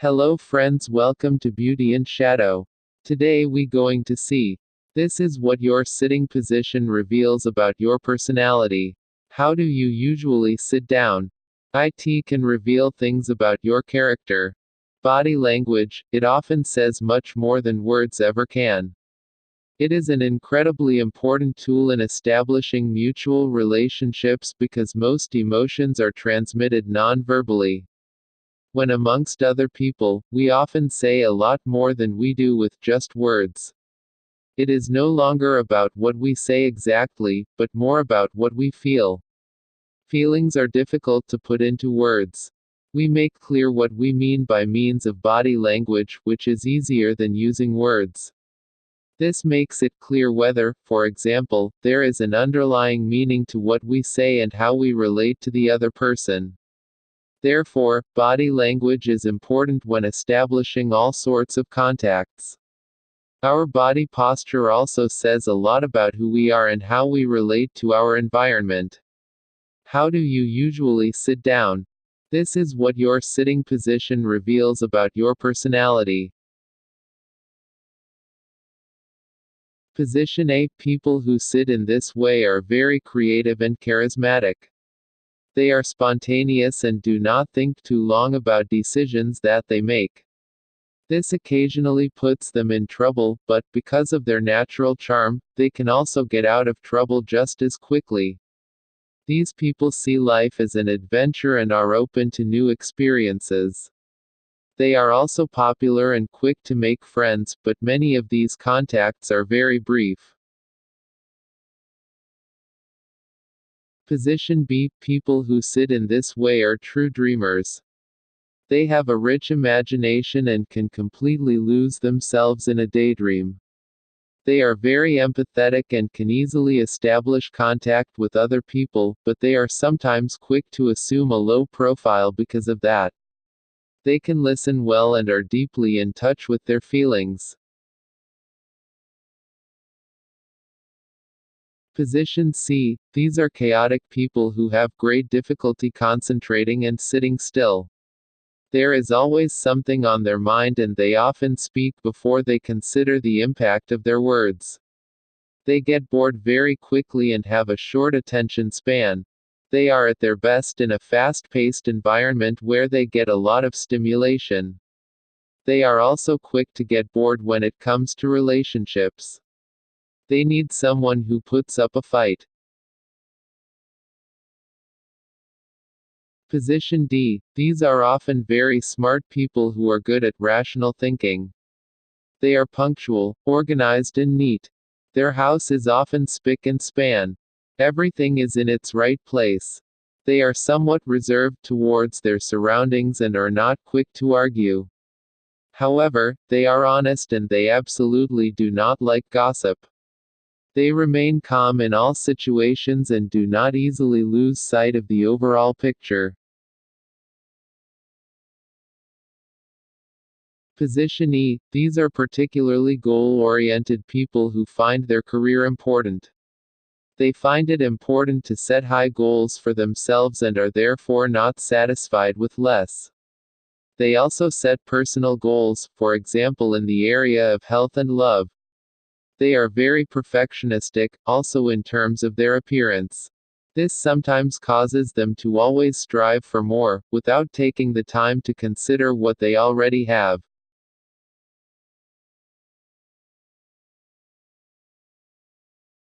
Hello friends, welcome to Beauty and Shadow. Today we going to see. This is what your sitting position reveals about your personality. How do you usually sit down? It can reveal things about your character. Body language, it often says much more than words ever can. It is an incredibly important tool in establishing mutual relationships because most emotions are transmitted non-verbally. When amongst other people, we often say a lot more than we do with just words. It is no longer about what we say exactly, but more about what we feel. Feelings are difficult to put into words. We make clear what we mean by means of body language, which is easier than using words. This makes it clear whether, for example, there is an underlying meaning to what we say and how we relate to the other person. Therefore, body language is important when establishing all sorts of contacts. Our body posture also says a lot about who we are and how we relate to our environment. How do you usually sit down? This is what your sitting position reveals about your personality. Position A. People who sit in this way are very creative and charismatic. They are spontaneous and do not think too long about decisions that they make. This occasionally puts them in trouble, but because of their natural charm, they can also get out of trouble just as quickly. These people see life as an adventure and are open to new experiences. They are also popular and quick to make friends, but many of these contacts are very brief. Position B. People who sit in this way are true dreamers. They have a rich imagination and can completely lose themselves in a daydream. They are very empathetic and can easily establish contact with other people, but they are sometimes quick to assume a low profile because of that. They can listen well and are deeply in touch with their feelings. Position C. These are chaotic people who have great difficulty concentrating and sitting still. There is always something on their mind and they often speak before they consider the impact of their words. They get bored very quickly and have a short attention span. They are at their best in a fast-paced environment where they get a lot of stimulation. They are also quick to get bored when it comes to relationships. They need someone who puts up a fight. Position D. These are often very smart people who are good at rational thinking. They are punctual, organized and neat. Their house is often spick and span. Everything is in its right place. They are somewhat reserved towards their surroundings and are not quick to argue. However, they are honest and they absolutely do not like gossip. They remain calm in all situations and do not easily lose sight of the overall picture. Position E. These are particularly goal-oriented people who find their career important. They find it important to set high goals for themselves and are therefore not satisfied with less. They also set personal goals, for example in the area of health and love. They are very perfectionistic, also in terms of their appearance. This sometimes causes them to always strive for more, without taking the time to consider what they already have.